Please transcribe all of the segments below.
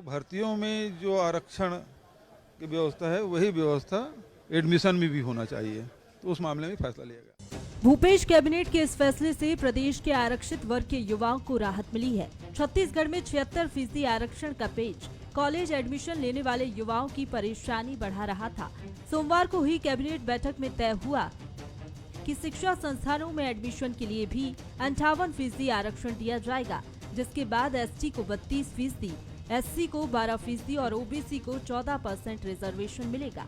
भर्तियों में जो आरक्षण की व्यवस्था है वही व्यवस्था एडमिशन में भी होना चाहिए, तो उस मामले में फैसला लिया गया। भूपेश कैबिनेट के इस फैसले से प्रदेश के आरक्षित वर्ग के युवाओं को राहत मिली है। छत्तीसगढ़ में 76% आरक्षण का पेज कॉलेज एडमिशन लेने वाले युवाओं की परेशानी बढ़ा रहा था। सोमवार को हुई कैबिनेट बैठक में तय हुआ कि शिक्षा संस्थानों में एडमिशन के लिए भी 58% आरक्षण दिया जाएगा, जिसके बाद एसटी को 32%, एससी को 12% और ओबीसी को 14% रिजर्वेशन मिलेगा।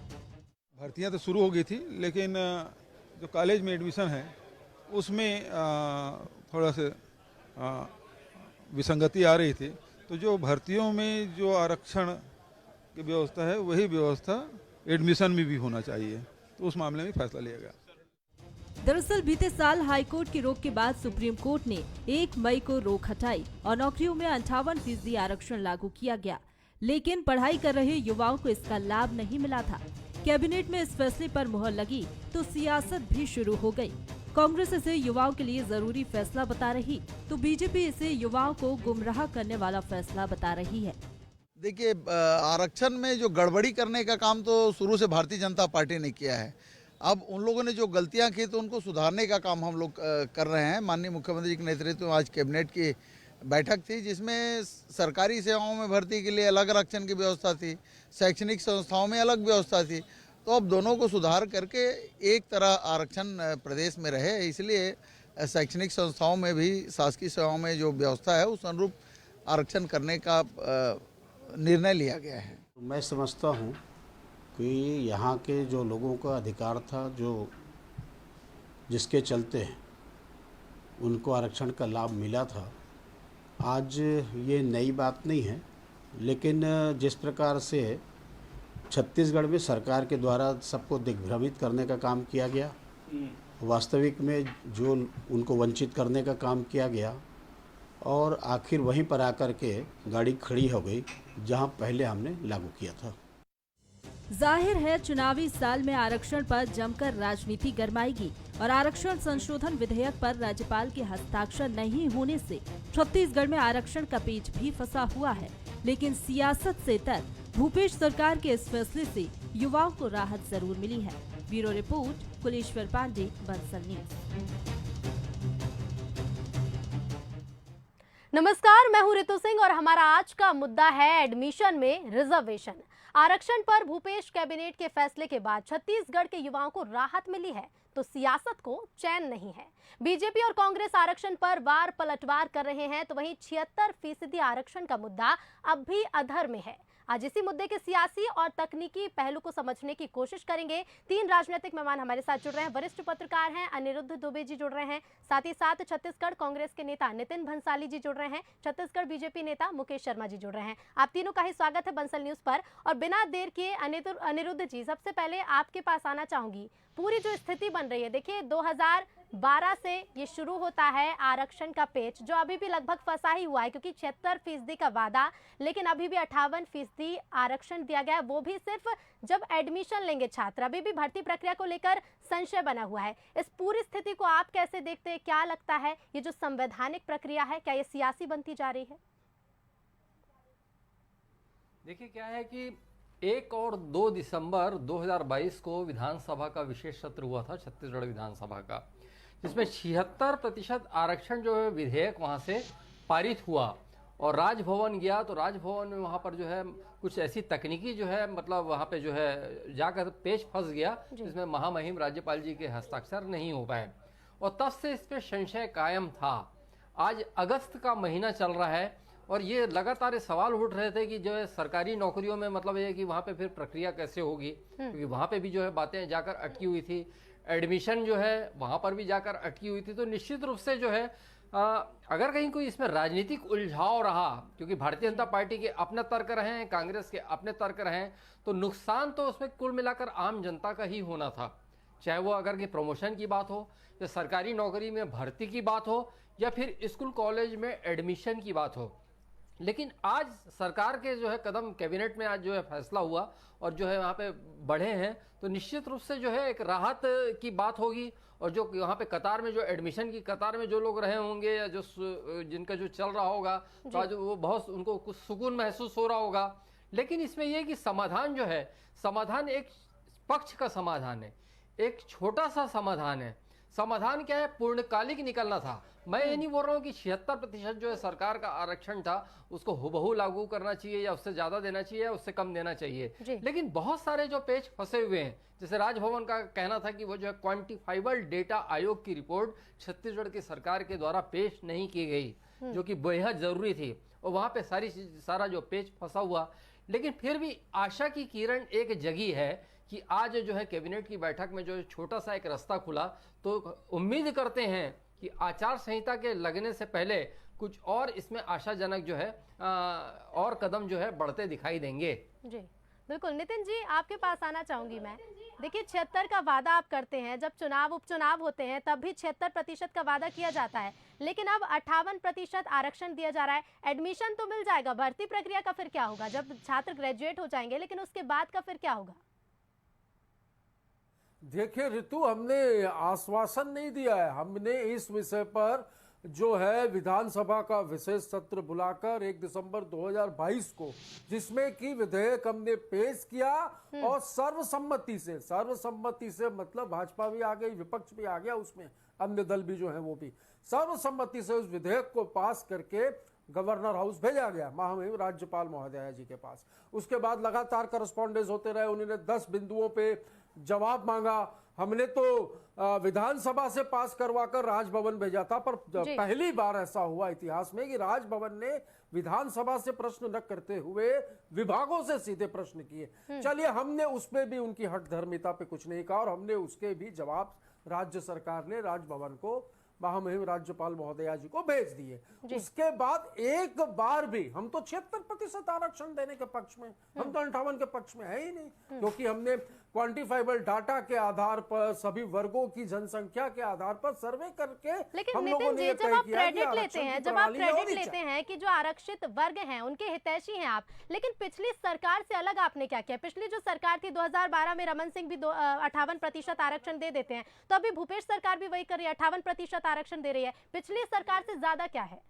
भर्तियां तो शुरू हो गई थी, लेकिन जो कॉलेज में एडमिशन है उसमें थोड़ा सा विसंगति आ रही थी, तो जो भर्तियों में जो आरक्षण की व्यवस्था है वही व्यवस्था एडमिशन में भी होना चाहिए, तो उस मामले में फैसला लिया गया। दरअसल बीते साल हाईकोर्ट की रोक के बाद सुप्रीम कोर्ट ने 1 मई को रोक हटाई और नौकरियों में 58% आरक्षण लागू किया गया, लेकिन पढ़ाई कर रहे युवाओं को इसका लाभ नहीं मिला था। कैबिनेट में इस फैसले पर मुहर लगी तो सियासत भी शुरू हो गई। कांग्रेस इसे युवाओं के लिए जरूरी फैसला बता रही तो बीजेपी इसे युवाओं को गुमराह करने वाला फैसला बता रही है। देखिए, आरक्षण में जो गड़बड़ी करने का काम तो शुरू से भारतीय जनता पार्टी ने किया है। अब उन लोगों ने जो गलतियां की तो उनको सुधारने का काम हम लोग कर रहे हैं। माननीय मुख्यमंत्री जी के नेतृत्व में आज कैबिनेट की बैठक थी, जिसमें सरकारी सेवाओं में भर्ती के लिए अलग आरक्षण की व्यवस्था थी, शैक्षणिक संस्थाओं में अलग व्यवस्था थी। तो अब दोनों को सुधार करके एक तरह आरक्षण प्रदेश में रहे, इसलिए शैक्षणिक संस्थाओं में भी शासकीय सेवाओं में जो व्यवस्था है उस अनुरूप आरक्षण करने का निर्णय लिया गया है। मैं समझता हूँ कि यहाँ के जो लोगों का अधिकार था, जो जिसके चलते उनको आरक्षण का लाभ मिला था, आज ये नई बात नहीं है। लेकिन जिस प्रकार से छत्तीसगढ़ में सरकार के द्वारा सबको दिग्भ्रमित करने का काम किया गया, वास्तविक में जो उनको वंचित करने का काम किया गया और आखिर वहीं पर आकर के गाड़ी खड़ी हो गई जहां पहले हमने लागू किया था। जाहिर है चुनावी साल में आरक्षण पर जमकर राजनीति गरमाएगी और आरक्षण संशोधन विधेयक पर राज्यपाल के हस्ताक्षर नहीं होने से छत्तीसगढ़ में आरक्षण का पेच भी फंसा हुआ है। लेकिन सियासत से तर भूपेश सरकार के इस फैसले से युवाओं को राहत जरूर मिली है। Bureau report, Kuleshwar Pandey, Bansal news. नमस्कार, मैं हूं रितु सिंह और हमारा आज का मुद्दा है एडमिशन में रिजर्वेशन। आरक्षण पर भूपेश कैबिनेट के फैसले के बाद छत्तीसगढ़ के युवाओं को राहत मिली है तो सियासत को चैन नहीं है। बीजेपी और कांग्रेस आरक्षण पर वार पलटवार कर रहे हैं तो वहीं 76% आरक्षण का मुद्दा अब भी अधर में है। आज इसी मुद्दे के सियासी और तकनीकी पहलू को समझने की कोशिश करेंगे। 3 राजनीतिक मेहमान हमारे साथ जुड़ रहे हैं। वरिष्ठ पत्रकार हैं अनिरुद्ध दुबे जी जुड़ रहे हैं, साथ ही साथ छत्तीसगढ़ कांग्रेस के नेता नितिन भंसाली जी जुड़ रहे हैं, छत्तीसगढ़ बीजेपी नेता मुकेश शर्मा जी जुड़ रहे हैं। आप तीनों का ही स्वागत है बंसल न्यूज पर। और बिना देर किए अनिरुद्ध जी, सबसे पहले आपके पास आना चाहूंगी। पूरी जो स्थिति बन रही है, देखिए 2012 से ये शुरू होता है आरक्षण का पेच, जो अभी भी लगभग फंसा ही हुआ है क्योंकि 76% का वादा, लेकिन अभी भी 58% आरक्षण दिया गया है, वो भी सिर्फ जब एडमिशन लेंगे छात्र। अभी भी भर्ती प्रक्रिया को लेकर संशय बना हुआ है। इस पूरी स्थिति को आप कैसे देखते हैं? क्या लगता है ये जो संवैधानिक प्रक्रिया है, क्या ये सियासी बनती जा रही है? देखिए क्या है कि 1 और 2 दिसंबर 2022 को विधानसभा का विशेष सत्र हुआ था, छत्तीसगढ़ विधानसभा का, जिसमें 76% आरक्षण जो है विधेयक वहां से पारित हुआ और राजभवन गया तो राजभवन में वहां पर जो है कुछ ऐसी तकनीकी जो है मतलब वहां पे जो है जाकर पेच फंस गया, जिसमें महामहिम राज्यपाल जी के हस्ताक्षर नहीं हो पाए और तब से इस पे संशय कायम था। आज अगस्त का महीना चल रहा है और ये लगातार सवाल उठ रहे थे कि जो है सरकारी नौकरियों में मतलब ये कि वहाँ पे फिर प्रक्रिया कैसे होगी, क्योंकि वहाँ पे भी जो है बातें जाकर अटकी हुई थी। एडमिशन जो है वहाँ पर भी जाकर अटकी हुई थी। तो निश्चित रूप से जो है अगर कहीं कोई इसमें राजनीतिक उलझाव रहा, क्योंकि भारतीय जनता पार्टी के अपने तर्क रहे हैं, कांग्रेस के अपने तर्क रहे हैं, तो नुकसान तो उसमें कुल मिलाकर आम जनता का ही होना था। चाहे वो अगर कि प्रमोशन की बात हो या सरकारी नौकरी में भर्ती की बात हो या फिर स्कूल कॉलेज में एडमिशन की बात हो। लेकिन आज सरकार के जो है कदम, कैबिनेट में आज जो है फैसला हुआ और जो है वहाँ पे बढ़े हैं, तो निश्चित रूप से जो है एक राहत की बात होगी और जो वहाँ पे कतार में जो एडमिशन की कतार में जो लोग रहे होंगे या जो जिनका जो चल रहा होगा तो आज वो बहुत उनको कुछ सुकून महसूस हो रहा होगा। लेकिन इसमें यह कि समाधान जो है, समाधान एक पक्ष का समाधान है, एक छोटा सा समाधान है। समाधान क्या है? पूर्णकालिक निकलना था। मैं ये नहीं बोल रहा हूँ कि 76% जो है सरकार का आरक्षण था उसको हुबहू लागू करना चाहिए या उससे ज्यादा देना चाहिए या उससे कम देना चाहिए। लेकिन बहुत सारे जो पेच फंसे हुए हैं, जैसे राजभवन का कहना था कि वो जो है क्वांटिफाइबल डेटा आयोग की रिपोर्ट छत्तीसगढ़ की सरकार के द्वारा पेश नहीं की गई, जो कि बेहद जरूरी थी, और वहां पे सारा जो पेच फंसा हुआ। लेकिन फिर भी आशा की किरण एक जगी है कि आज जो है कैबिनेट की बैठक में जो छोटा सा एक रास्ता खुला, तो उम्मीद करते हैं कि आचार संहिता के लगने से पहले कुछ और इसमें आशाजनक जो है और कदम जो है बढ़ते दिखाई देंगे। जी बिल्कुल। नितिन जी, आपके पास आना चाहूंगी मैं। देखिए, 76 का वादा आप करते हैं, जब चुनाव उपचुनाव होते हैं तब भी 76% का वादा किया जाता है, लेकिन अब 58% आरक्षण दिया जा रहा है। एडमिशन तो मिल जाएगा, भर्ती प्रक्रिया का फिर क्या होगा? जब छात्र ग्रेजुएट हो जाएंगे, लेकिन उसके बाद का फिर क्या होगा? देखिए ऋतु, हमने आश्वासन नहीं दिया है। हमने इस विषय पर जो है विधानसभा का विशेष सत्र बुलाकर 1 दिसंबर 2022 को, जिसमें कि विधेयक हमने पेश किया और सर्वसम्मति से मतलब भाजपा भी आ गई, विपक्ष भी आ गया, उसमें अन्य दल भी जो है वो भी सर्वसम्मति से उस विधेयक को पास करके गवर्नर हाउस भेजा गया, महामहिम राज्यपाल महोदया जी के पास। उसके बाद लगातार करस्पॉन्डेंस होते रहे, उन्होंने 10 बिंदुओं पे जवाब मांगा। हमने तो विधानसभा से पास करवाकर राजभवन भेजा था, पर पहली बार ऐसा हुआ इतिहास में कि राजभवन ने विधानसभा से प्रश्न न करते हुए विभागों से सीधे प्रश्न किए। चलिए, हमने उसमें भी उनकी हठधर्मिता पे कुछ नहीं कहा और हमने उसके भी जवाब राज्य सरकार ने राजभवन को, महामहिम राज्यपाल महोदया जी को भेज दिए। उसके बाद एक बार भी हम तो 76% आरक्षण देने के पक्ष में, हम तो 58 के पक्ष में है ही नहीं, क्योंकि हमने क्वांटिफाइबल डाटा के आधार पर, सभी वर्गों की जनसंख्या के आधार पर सर्वे करके, लेकिन हम लोगों ने जब आप क्रेडिट लेते हैं, कि जो आरक्षित वर्ग हैं उनके हितैषी हैं आप, लेकिन पिछली सरकार से अलग आपने क्या किया? पिछली जो सरकार थी 2012 में, रमन सिंह भी 58% आरक्षण दे देते हैं, तो अभी भूपेश सरकार भी वही कर रही है, 58% आरक्षण दे रही है। पिछली सरकार से ज्यादा क्या है?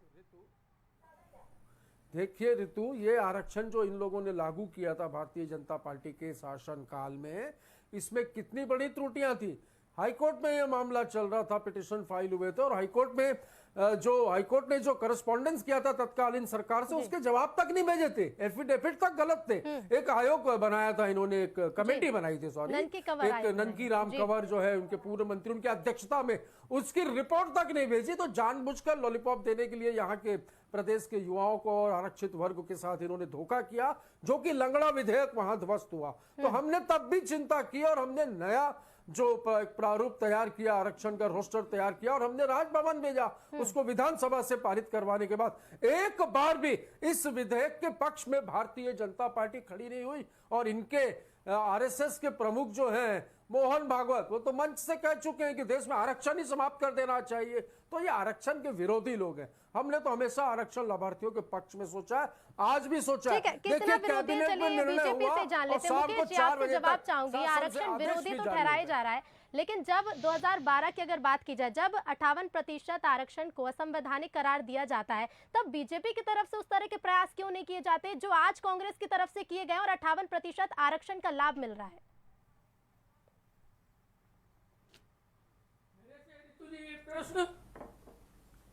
देखिए ऋतु, ये आरक्षण जो इन लोगों ने लागू किया था भारतीय जनता पार्टी के शासन काल में, इसमें कितनी बड़ी त्रुटियां थी। हाईकोर्ट में ये मामला चल रहा था, पिटीशन फाइल हुए थे और हाईकोर्ट ने जो करस्पॉन्डेंस किया था तत्कालीन सरकार से, उसके जवाब तक नहीं भेजे थे, एफिडेविट तक गलत थे। एक आयोग बनाया था इन्होंने, एक कमेटी बनाई थी, सॉरी, एक ननकी राम कंवर जो है उनके पूर्व मंत्री, उनकी अध्यक्षता में, उसकी रिपोर्ट तक नहीं भेजी। तो जानबूझकर लॉलीपॉप देने के लिए यहाँ के प्रदेश के युवाओं को और आरक्षित वर्ग के साथ इन्होंने धोखा किया, जो कि लंगड़ा विधेयक वहां ध्वस्त हुआ। तो हमने तब भी चिंता की और हमने नया जो प्रारूप तैयार किया, आरक्षण का रोस्टर तैयार किया और हमने राजभवन भेजा, उसको विधानसभा से पारित करवाने के बाद एक बार भी इस विधेयक के पक्ष में भारतीय जनता पार्टी खड़ी नहीं हुई। और इनके आरएसएस के प्रमुख जो हैं मोहन भागवत, वो तो मंच से कह चुके हैं कि देश में आरक्षण ही समाप्त कर देना चाहिए। तो ये आरक्षण के विरोधी लोग हैं। हमने तो हमेशा आरक्षण लाभार्थियों के पक्ष में सोचा है, आज भी सोचा है। देखिए, कैबिनेट में निर्णय हुआ और शाम को 4 बजे जवाब चाहूंगी, आरक्षण विरोधी तो ठहराया जा रहा है, लेकिन जब 2012 की अगर बात की जाए, जब 58% आरक्षण को असंवैधानिक करार दिया जाता है, तब बीजेपी की तरफ से उस तरह के प्रयास क्यों नहीं किए जाते जो आज कांग्रेस की तरफ से किए गए और 58% आरक्षण का लाभ मिल रहा है?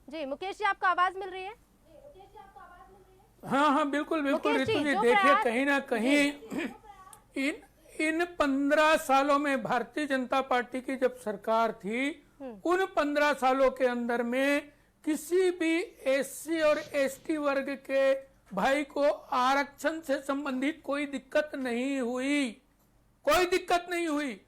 जी मुकेश जी, आपको आवाज मिल रही है? हाँ, बिल्कुल ऋतु जी, देखिए कहीं ना कहीं इन 15 सालों में भारतीय जनता पार्टी की जब सरकार थी, उन 15 सालों के अंदर में किसी भी एससी और एसटी वर्ग के भाई को आरक्षण से संबंधित कोई दिक्कत नहीं हुई।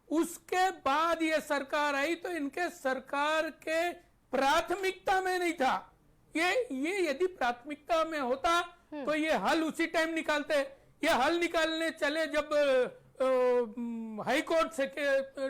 उसके बाद ये सरकार आई तो इनके सरकार के प्राथमिकता में नहीं था। ये यदि प्राथमिकता में होता तो ये हल उसी टाइम निकालते। ये हल निकालने चले जब हाई कोर्ट से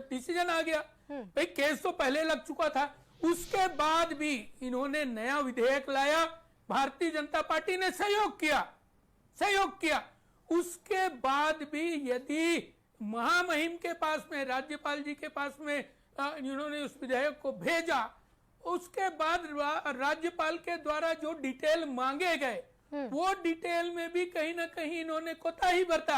डिसीजन आ गया। भाई केस तो पहले लग चुका था, उसके बाद भी इन्होंने नया विधेयक लाया, भारतीय जनता पार्टी ने सहयोग किया। उसके बाद भी यदि महामहिम के पास में, राज्यपाल जी के पास में इन्होंने उस विधेयक को भेजा, उसके बाद राज्यपाल के द्वारा जो डिटेल मांगे गए वो डिटेल में भी कहीं ना कहीं इन्होंने कोताही बरता।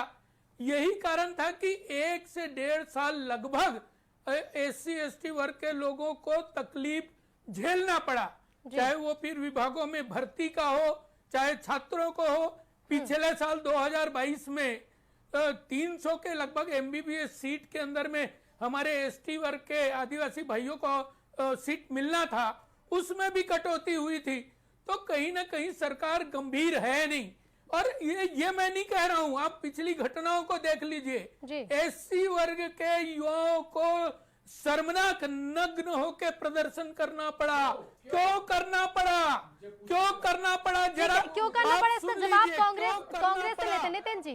यही कारण था कि 1 से 1.5 साल लगभग SC/ST वर्ग के लोगों को तकलीफ झेलना पड़ा, चाहे वो फिर विभागों में भर्ती का हो, चाहे छात्रों को हो। पिछले साल 2022 में 300 के लगभग MBBS सीट के अंदर में हमारे ST वर्ग के आदिवासी भाइयों को सीट मिलना था, उसमें भी कटौती हुई थी। तो कहीं ना कहीं सरकार गंभीर है नहीं। और ये मैं नहीं कह रहा हूं, आप पिछली घटनाओं को देख लीजिए। SC वर्ग के युवाओं को शर्मनाक नग्न होकर प्रदर्शन करना पड़ा। क्यों करना पड़ा जरा क्यों करना पड़ा, इसका जवाब कांग्रेस से लेते। नितिन जी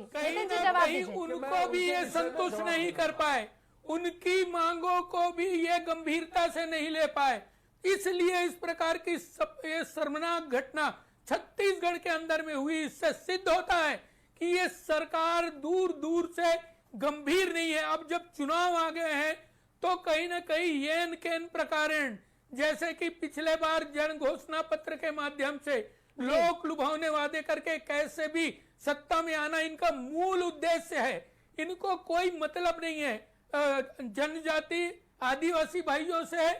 जवाब दीजिए। उनको भी ये संतुष्ट नहीं कर पाए, उनकी मांगों को भी ये गंभीरता से नहीं ले पाए, इसलिए इस प्रकार की ये शर्मनाक घटना छत्तीसगढ़ के अंदर में हुई। इससे सिद्ध होता है कि ये सरकार दूर दूर से गंभीर नहीं है। अब जब चुनाव आ गए हैं तो कहीं ना कहीं येन केन प्रकारेण, जैसे कि पिछले बार जन घोषणा पत्र के माध्यम से लोक लुभावने वादे करके कैसे भी सत्ता में आना इनका मूल उद्देश्य है। इनको कोई मतलब नहीं है जनजाति आदिवासी भाइयों से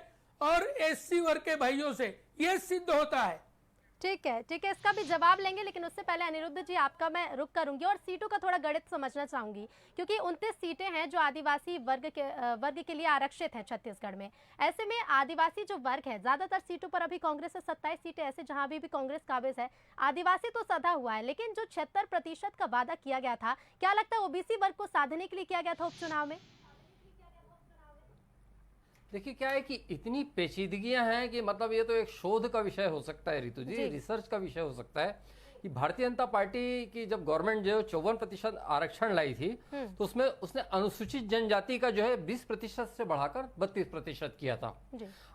और SC वर्ग के भाइयों से, ये सिद्ध होता है। ठीक है, इसका भी जवाब लेंगे, लेकिन उससे पहले अनिरुद्ध जी आपका मैं रुक करूंगी और सीटों का थोड़ा गणित समझना चाहूंगी, क्योंकि 29 सीटें हैं जो आदिवासी वर्ग के लिए आरक्षित है छत्तीसगढ़ में। ऐसे में आदिवासी जो वर्ग है, ज्यादातर सीटों पर अभी कांग्रेस से 27 सीटें ऐसे जहां भी कांग्रेस काबिज है। आदिवासी तो सधा हुआ है, लेकिन जो 76% का वादा किया गया था, क्या लगता है OBC वर्ग को साधने के लिए किया गया था उपचुनाव में? देखिए क्या है कि इतनी पेचीदगियां हैं कि मतलब ये तो एक शोध का विषय हो सकता है रितु जी, रिसर्च का विषय हो सकता है कि भारतीय जनता पार्टी की जब गवर्नमेंट जो 54% आरक्षण लाई थी तो उसमें उसने अनुसूचित जनजाति का जो है 20% से बढ़ाकर 32% किया था।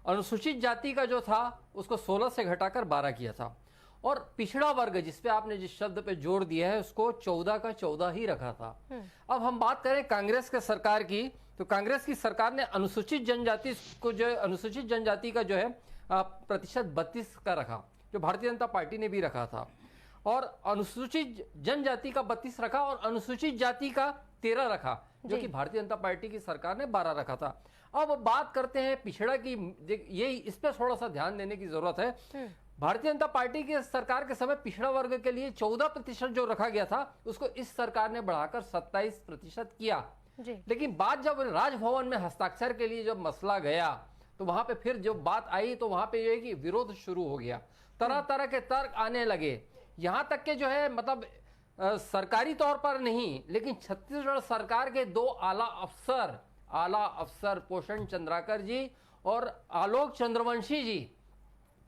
अनुसूचित जाति का जो था उसको 16 से घटाकर 12 किया था, और पिछड़ा वर्ग जिसपे आपने जिस शब्द पे जोर दिया है उसको 14 का 14 ही रखा था। अब हम बात करें कांग्रेस के सरकार की, तो कांग्रेस की सरकार ने अनुसूचित जनजाति को जो है, अनुसूचित जनजाति का जो है प्रतिशत 32 का रखा, जो भारतीय जनता पार्टी ने भी रखा था, और अनुसूचित जनजाति का 32 रखा और अनुसूचित जाति का 13 रखा, जो कि भारतीय जनता पार्टी की सरकार ने 12 रखा था। अब बात करते हैं पिछड़ा की, ये इस पर थोड़ा सा ध्यान देने की जरूरत है। भारतीय जनता पार्टी की सरकार के समय पिछड़ा वर्ग के लिए 14% जो रखा गया था उसको इस सरकार ने बढ़ाकर 27% किया। लेकिन बात जब राजभवन में हस्ताक्षर के लिए जब मसला गया तो वहां पे फिर जब बात आई तो वहां पे ये कि विरोध शुरू हो गया, तरह तरह के तर्क आने लगे। यहां तक के जो है मतलब सरकारी तौर पर नहीं, लेकिन छत्तीसगढ़ सरकार के 2 आला अफसर पोषण चंद्राकर जी और आलोक चंद्रवंशी जी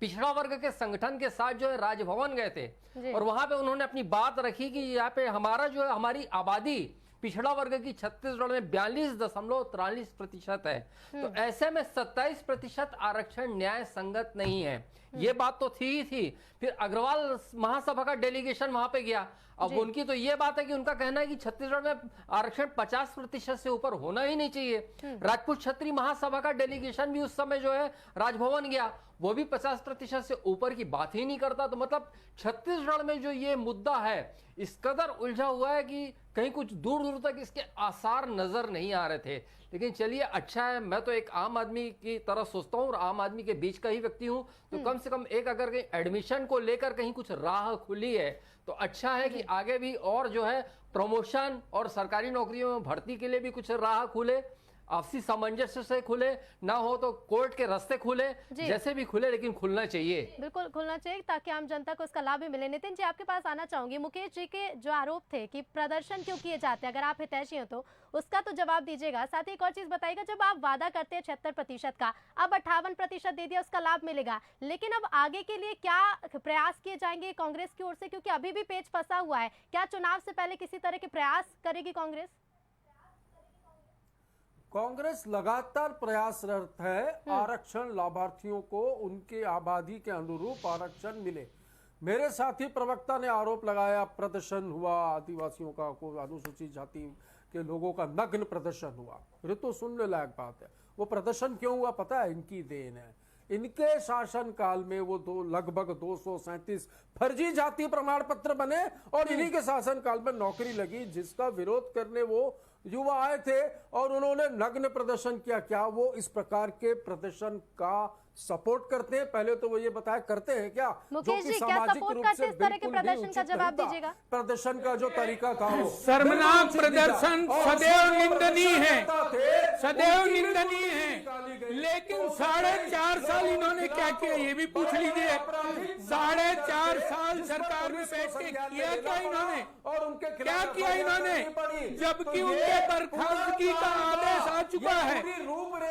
पिछड़ा वर्ग के संगठन के साथ जो है राजभवन गए थे और वहां पे उन्होंने अपनी बात रखी कि यहाँ पे हमारा जो है हमारी आबादी पिछड़ा वर्ग की छत्तीसगढ़ में 42.43% है, तो ऐसे में 27% आरक्षण न्याय संगत नहीं है। ये बात तो थी ही थी। फिर अग्रवाल महासभा का डेलीगेशन वहां पे गया। अब उनकी तो ये बात है कि उनका कहना है कि छत्तीसगढ़ में आरक्षण 50% से ऊपर होना ही नहीं चाहिए। राजपूत क्षत्रिय महासभा का डेलीगेशन भी उस समय जो है राजभवन गया, वो भी 50% से ऊपर की बात ही नहीं करता। तो मतलब छत्तीसगढ़ में जो ये मुद्दा है इस कदर उलझा हुआ है कि कहीं कुछ दूर दूर तक इसके आसार नजर नहीं आ रहे थे। लेकिन चलिए अच्छा है, मैं तो एक आम आदमी की तरह सोचता हूँ और आम आदमी के बीच का ही व्यक्ति हूँ, तो कम से कम एक अगर कहीं एडमिशन को लेकर कहीं कुछ राह खुली है तो अच्छा है कि आगे भी और जो है प्रमोशन और सरकारी नौकरियों में भर्ती के लिए भी कुछ राह खुले, आपसी सामंजस्य से खुले, ना हो तो कोर्ट के रास्ते खुले, जैसे भी खुले लेकिन खुलना चाहिए। बिल्कुल खुलना चाहिए ताकि आम जनता को इसका लाभ भी मिले। नितिन जी आपके पास आना चाहूंगी। मुकेश जी के जो आरोप थे कि प्रदर्शन क्यों किए जाते हैं, अगर आप हितैषी हो तो उसका तो जवाब दीजिएगा। साथ ही एक और चीज बताइएगा, जब आप वादा करते हैं 76% का, अब 58% दे दिया, उसका लाभ मिलेगा, लेकिन अब आगे के लिए क्या प्रयास किए जाएंगे कांग्रेस की ओर से, क्योंकि अभी भी पेच फंसा हुआ है। क्या चुनाव से पहले किसी तरह के प्रयास करेगी कांग्रेस? कांग्रेस लगातार प्रयासरत है आरक्षण लाभार्थियों को उनके आबादी के अनुरूप आरक्षण मिले। मेरे साथी प्रवक्ता ने आरोप लगाया प्रदर्शन हुआ आदिवासियों का, को अनुसूचित जाति कि लोगों का नग्न प्रदर्शन हुआ। ऋतु सुनने लायक बात है। वो प्रदर्शन क्यों हुआ पता है? इनकी देन है। इनके शासन काल में वो लगभग 237 फर्जी जाति प्रमाण पत्र बने और इन्हीं के शासन काल में नौकरी लगी, जिसका विरोध करने वो युवा आए थे और उन्होंने नग्न प्रदर्शन किया। क्या वो इस प्रकार के प्रदर्शन का सपोर्ट करते हैं? पहले तो वो ये बताया करते हैं क्या? मुकेश जी, क्या सपोर्ट करते हैं इस तरह के प्रदर्शन का जवाब दीजिएगा। प्रदर्शन का जो तरीका था वो शर्मनाक प्रदर्शन सदैव निंदनीय है, सदैव निंदनीय है। लेकिन 4.5 साल इन्होंने क्या किया ये भी पूछ लीजिए। 4.5 साल सरकार में बैठ के किया क्या इन्होंने? और उनके क्या किया इन्होंने? जबकि उनके बर्खास्तगी का आदेश आ चुका है,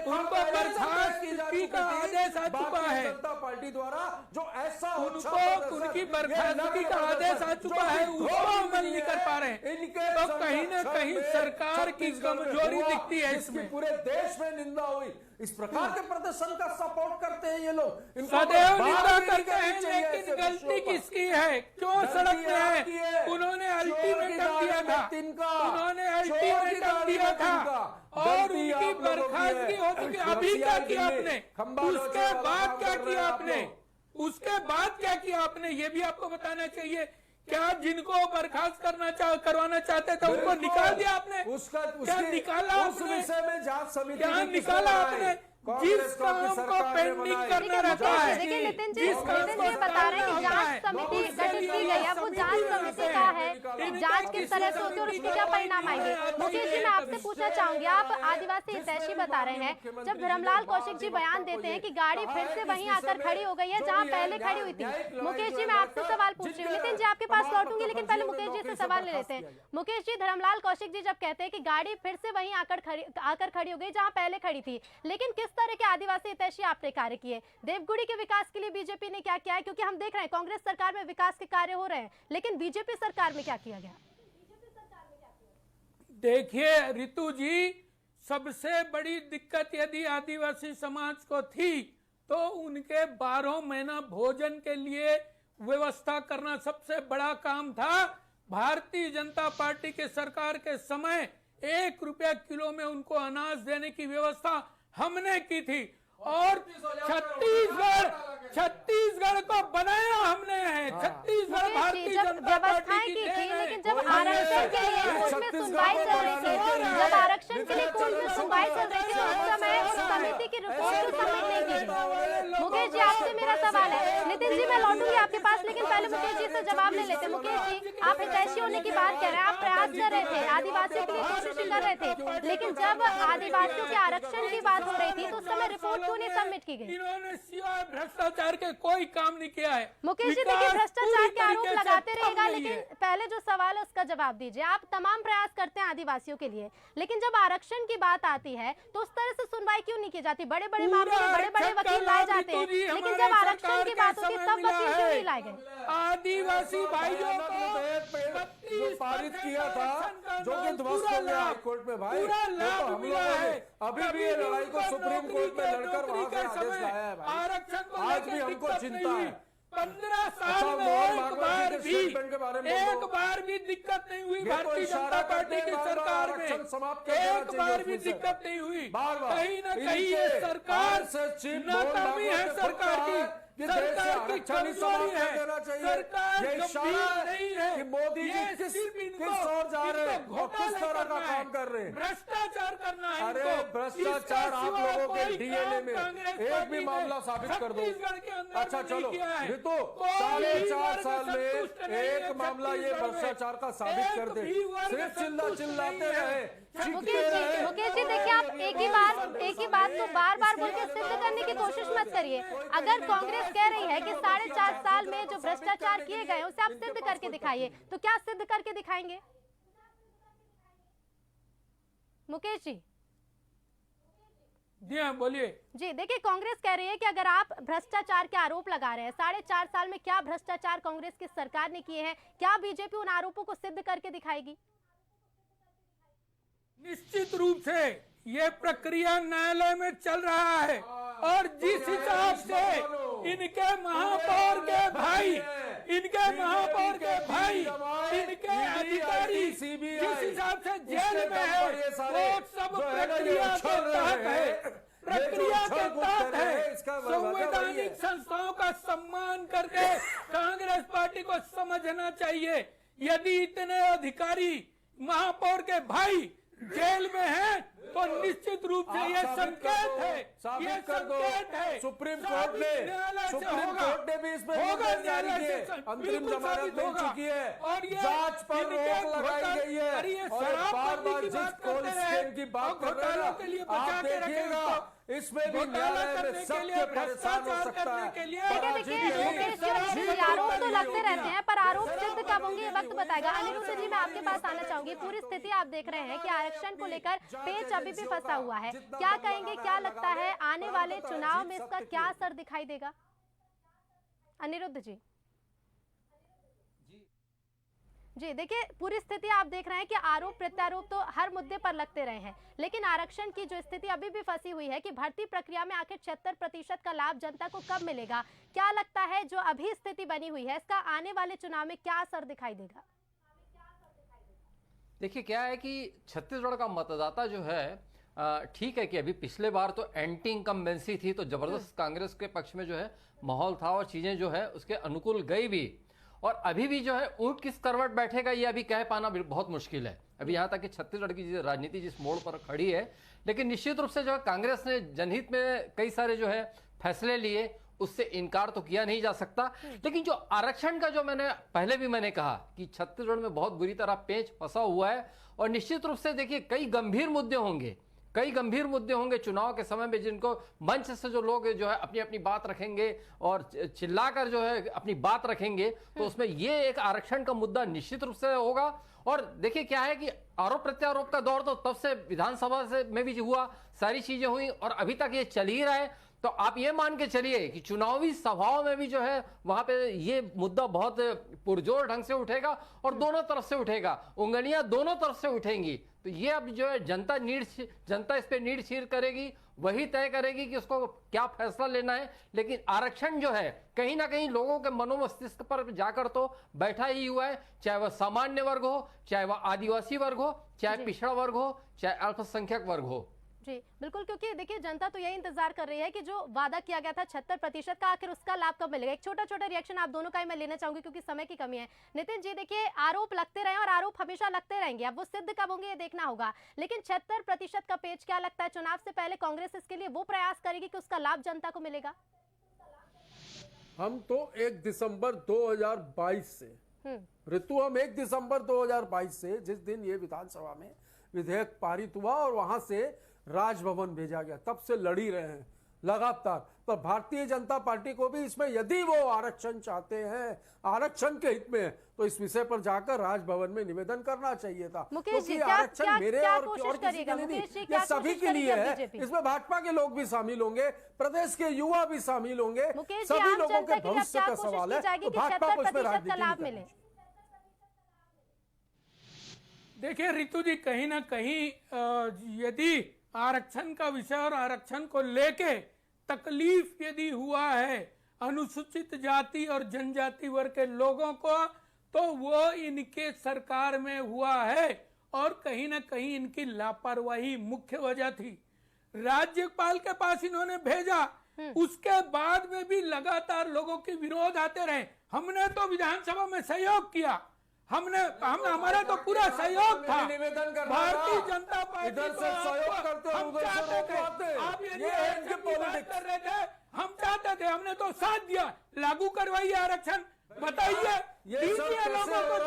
उनको बर्खास्तगी का आदेश आ चुका है, जनता पार्टी द्वारा जो ऐसा उनको उनकी बर्खास्तगी का आदेश आ चुका है, उसको अमल नहीं कर पा रहे हैं। तो कहीं ना कहीं सरकार की कमजोरी दिखती है इसमें। पूरे देश में निंदा हुई। इस प्रकार के प्रदर्शन का सपोर्ट करते हैं ये लोग। सदैव निंदा करते हैं, लेकिन गलती किसकी है? क्यों सड़क में है? उन्होंने अल्टीमेटम दिया था, उन्होंने अल्टीमेटम दिया था और उनकी बर्खास्तगी हो चुकी। अभी क्या किया आपने? उसके बाद क्या किया आपने? उसके बाद क्या किया आपने? ये भी आपको बताना चाहिए। क्या जिनको बर्खास्त करवाना चाहते थे उनको निकाल दिया आपने? क्या निकाला आपने? क्या निकाला आपने? जिस काम को पेंडिंग करना रहता है, देखिए नितिन जी बता रहे हैं कि जांच समिति गठित की गई है। वो जांच समिति का है कि जांच किस तरह से होती है और उसके क्या परिणाम आएंगे। मुकेश जी, मैं आपसे पूछना चाहूंगी, आप आदिवासी हितैषी बता रहे हैं, जब धर्मलाल कौशिक जी बयान देते हैं कि गाड़ी फिर से वहीं आकर खड़ी हो गई है जहाँ पहले खड़ी हुई थी। मुकेश जी, मैं आपसे सवाल पूछ रही हूँ। नितिन जी आपके पास लौटूंगी, लेकिन पहले मुकेश जी से सवाल ले लेते हैं। मुकेश जी, धर्मलाल कौशिक जी जब कहते हैं कि गाड़ी फिर से वहीं आकर खड़ी हो गई जहाँ पहले खड़ी थी, लेकिन किस तरह के आदिवासी हितैषी आपने कार्य किए? देवगुड़ी के विकास के लिए बीजेपी ने क्या किया है? क्योंकि हम देख रहे हैं कांग्रेस सरकार में विकास के कार्य हो रहे हैं, लेकिन बीजेपी सरकार में क्या किया गया? देखिए ऋतु जी, सबसे बड़ी दिक्कत यदि आदिवासी समाज को थी तो उनके 12 महीना भोजन के लिए व्यवस्था करना सबसे बड़ा काम था। भारतीय जनता पार्टी के सरकार के समय 1 रुपया किलो में उनको अनाज देने की व्यवस्था हमने की थी और छत्तीसगढ़ को बनाया हमने है। छत्तीसगढ़ भारतीय जनता पार्टी की थी, लेकिन जब आरक्षण के लिए कोर्ट में सुनवाई चल रही थी, जब आरक्षण के लिए कोर्ट में सुनवाई चल रही थी, उस समय समिति की रिपोर्ट तो सबमिट नहीं की। मुकेश जी, आपसे मेरा सवाल है। नितिन जी, मैं लौटूंगी आपके पास, लेकिन पहले मुकेश जी से जवाब ले लेते। मुकेश जी, आप हितैषी होने की बात कर रहे हैं, आप प्रयास कर रहे थे, आदिवासियों के लिए कोशिश कर रहे थे, लेकिन जब आदिवासियों के आरक्षण की बात हो रही थी तो उस समय रिपोर्ट क्यों नहीं सबमिट की गई? इन्होंने सिवाय भ्रष्टाचार के कोई काम नहीं किया है। मुकेश जी, देखिए भ्रष्टाचार के आरोप लगाते रहेगा, लेकिन पहले जो सवाल है उसका जवाब दीजिए। आप तमाम प्रयास करते हैं आदिवासियों के लिए, लेकिन जब आरक्षण की बात आती है तो उस तरह से सुनवाई क्यों नहीं की जाती? बड़े बड़े मामलों में बड़े बड़े वकील लाए जाते हैं, लेकिन जब आरक्षण की बात होती है तब वकील क्यों नहीं लाए गए? आदिवासी भाइयों को पारित किया था जो कि ध्वस्त हो गया हाईकोर्ट में। भाई हम लोगों ने अभी भी ये लड़ाई को सुप्रीम कोर्ट में लड़कर वहां से आदेश लाया है। भाई आज भी हमको चिंता है। 15 साल में एक बार भी दिक्कत नहीं हुई भारतीय जनता पार्टी की सरकार में, एक बार भी दिक्कत नहीं हुई। कहीं ना कहीं ये सरकार नाकामी है, सरकार की कमजोरी है, सरकार गंभीर नहीं है कि मोदी जी किस ओर जा रहे हैं और किस तरह का काम कर रहे हैं। भ्रष्टाचार करना है। अरे भ्रष्टाचार आप लोगों के डीएनए में एक भी मामला साबित कर दो। अच्छा चलो ऋतु, 4.5 साल में एक मामला ये भ्रष्टाचार का साबित कर दे, सिर्फ चिल्लाते रहे। मुकेश जी, देखिए आप एक ही बात को बार बार बोल के सिद्ध करने की कोशिश मत करिए। अगर कांग्रेस कह रही है कि 4.5 साल में जो भ्रष्टाचार किए गए उसे आप सिद्ध करके दिखाइए, तो क्या सिद्ध करके दिखाएंगे मुकेश जी? जी हाँ, बोलिए। जी देखिए, कांग्रेस कह रही है कि अगर आप भ्रष्टाचार के आरोप लगा रहे हैं, 4.5 साल में क्या भ्रष्टाचार कांग्रेस की सरकार ने किए हैं, क्या बीजेपी उन आरोपों को सिद्ध करके दिखाएगी? निश्चित रूप से ये प्रक्रिया न्यायालय में चल रहा है और जिस हिसाब से इनके महापौर के भाई इनके महापौर के भाई, इनके अधिकारी जिस हिसाब से जेल में है वो सब प्रक्रिया के तहत है, प्रक्रिया के तहत है। संवैधानिक संस्थाओं का सम्मान करके कांग्रेस पार्टी को समझना चाहिए, यदि इतने अधिकारी महापौर के भाई जेल में हैं तो निश्चित रूप से ये संकेत है, ये संकेत है। सुप्रीम कोर्ट ने भी इसमें अंतरिम जमानत मिल चुकी है और ये जांच पर रोक लगाई गई है और बार-बार जिस कोल्ड स्कैम की बात कर रहे हैं आप देखिएगा इसमें भी न्यायालय में सबके परेशान हो सकता है। देखिए आरोप तो लगते रहते हैं पर आरोप सिद्ध कब होंगे ये वक्त बताएगा। अनिरुद्ध जी मैं आपके पास आना चाहूंगी, पूरी स्थिति आप देख रहे हैं कि आरक्षण को लेकर पेच अभी भी फंसा हुआ है, क्या कहेंगे, क्या लगता है आने वाले चुनाव में इसका क्या असर दिखाई देगा? अनिरुद्ध जी जी देखिए पूरी स्थिति आप देख रहे हैं कि आरोप प्रत्यारोप तो हर मुद्दे पर लगते रहे हैं, लेकिन आरक्षण की जो स्थिति अभी भी फंसी हुई है कि भर्ती प्रक्रिया में आखिर 76% का लाभ जनता को कब मिलेगा, क्या लगता है जो अभी स्थिति बनी हुई है इसका आने वाले चुनाव में क्या असर दिखाई देगा? देखिए क्या है कि छत्तीसगढ़ का मतदाता जो है ठीक है कि अभी पिछले बार तो एंटी इनकम्बेंसी थी तो जबरदस्त कांग्रेस के पक्ष में जो है माहौल था और चीजें जो है उसके अनुकूल गई भी, और अभी भी जो है ऊंट किस करवट बैठेगा ये अभी कह पाना बहुत मुश्किल है। अभी यहाँ तक कि छत्तीसगढ़ की राजनीति जिस मोड़ पर खड़ी है, लेकिन निश्चित रूप से जो है कांग्रेस ने जनहित में कई सारे जो है फैसले लिए, उससे इनकार तो किया नहीं जा सकता। लेकिन जो आरक्षण का जो पहले भी मैंने कहा कि छत्तीसगढ़ में बहुत बुरी तरह पेच फंसा हुआ है और निश्चित रूप से देखिए कई गंभीर मुद्दे होंगे चुनाव के समय में, जिनको मंच से जो लोग जो है अपनी अपनी बात रखेंगे और चिल्लाकर जो है अपनी बात रखेंगे, तो उसमें ये एक आरक्षण का मुद्दा निश्चित रूप से होगा। और देखिए क्या है कि आरोप प्रत्यारोप का दौर तो तब से विधानसभा से में भी हुआ, सारी चीजें हुई और अभी तक ये चल ही रहा है। तो आप ये मान के चलिए कि चुनावी सभाओं में भी जो है वहां पे ये मुद्दा बहुत पुरजोर ढंग से उठेगा और दोनों तरफ से उठेगा, उंगलियां दोनों तरफ से उठेंगी। तो ये अब जो है जनता इस पे नीड चीर करेगी, वही तय करेगी कि उसको क्या फैसला लेना है। लेकिन आरक्षण जो है कहीं ना कहीं लोगों के मनोमस्तिष्क पर जाकर तो बैठा ही हुआ है, चाहे वह सामान्य वर्ग हो, चाहे वह आदिवासी वर्ग हो, चाहे पिछड़ा वर्ग हो, चाहे अल्पसंख्यक वर्ग हो। जी बिल्कुल, क्योंकि देखिए जनता तो यही इंतजार कर रही है कि जो वादा किया गया था 76% का आखिर उसका लाभ कब मिलेगा। एक छोटा छोटा रिएक्शन आप दोनों का ही मैं लेना चाहूंगी क्योंकि समय की कमी है। नितिन जी देखिए आरोप लगते रहे और आरोप हमेशा लगते रहेंगे, अब वो सिद्ध कब होंगे ये देखना होगा, लेकिन 76% का पेच क्या लगता है चुनाव से पहले कांग्रेस इसके लिए वो प्रयास करेगी कि उसका लाभ जनता को मिलेगा? हम तो 1 दिसंबर 2022 से ऋतु, हम 1 दिसंबर 2022 से जिस दिन ये विधानसभा में विधेयक पारित हुआ और वहां से राजभवन भेजा गया तब से लड़ी रहे हैं लगातार। पर भारतीय जनता पार्टी को भी इसमें यदि वो आरक्षण चाहते हैं, आरक्षण के हित में, तो इस विषय पर जाकर राजभवन में निवेदन करना चाहिए था, क्योंकि आरक्षण मेरे और किसी के लिए नहीं, ये सभी के लिए है। इसमें भाजपा के लोग भी शामिल होंगे, प्रदेश के युवा भी शामिल होंगे, सभी लोगों के भविष्य का सवाल है, तो भाजपा को इसमें राजनीति नहीं करनी। देखिए रितु जी कहीं ना कहीं यदि आरक्षण का विषय और आरक्षण को लेके तकलीफ यदि हुआ है अनुसूचित जाति और जनजाति वर्ग के लोगों को, तो वो इनके सरकार में हुआ है और कहीं ना कहीं इनकी लापरवाही मुख्य वजह थी। राज्यपाल के पास इन्होंने भेजा, उसके बाद में भी लगातार लोगों के विरोध आते रहे। हमने तो विधानसभा में सहयोग किया, हमारा तो पूरा सहयोग था। निवेदन कर भारतीय जनता पार्टी इधर से सहयोग करते हैं, उधर से रोकवाते। आप ये इनके पॉलिटिक्स कर रहे थे, हम चाहते थे, हमने तो साथ दिया, लागू करवाइए आरक्षण। बताइए लोगों को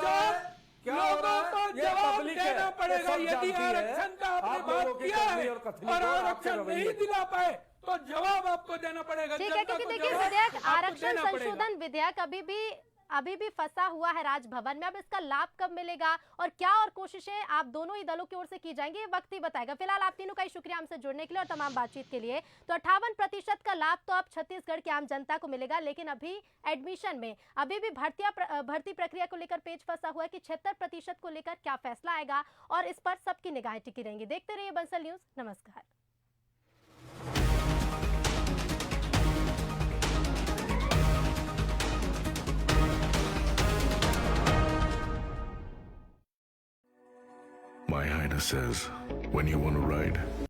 जवाब देना पड़ेगा। यदि आरक्षण का आपने बात किया है और आरक्षण नहीं दिला पाए तो जवाब आपको देना पड़ेगा। ठीक है, क्योंकि देखिए विधेयक आरक्षण संशोधन विधेयक अभी भी फंसा हुआ है राजभवन में। अब इसका लाभ कब मिलेगा और क्या और कोशिशें आप दोनों ही दलों की ओर से की जाएंगी, ये वक्त ही बताएगा। फिलहाल आप तीनों का ही शुक्रिया हमसे जुड़ने के लिए और तमाम बातचीत के लिए। तो 58% का लाभ तो अब छत्तीसगढ़ की आम जनता को मिलेगा, लेकिन अभी एडमिशन में अभी भी भर्ती प्रक्रिया को लेकर पेच फंसा हुआ है कि 76% को लेकर क्या फैसला आएगा और इस पर सबकी निगाहें टिकी रहेंगी। देखते रहिए बंसल न्यूज। नमस्कार। This is When You Want to Ride.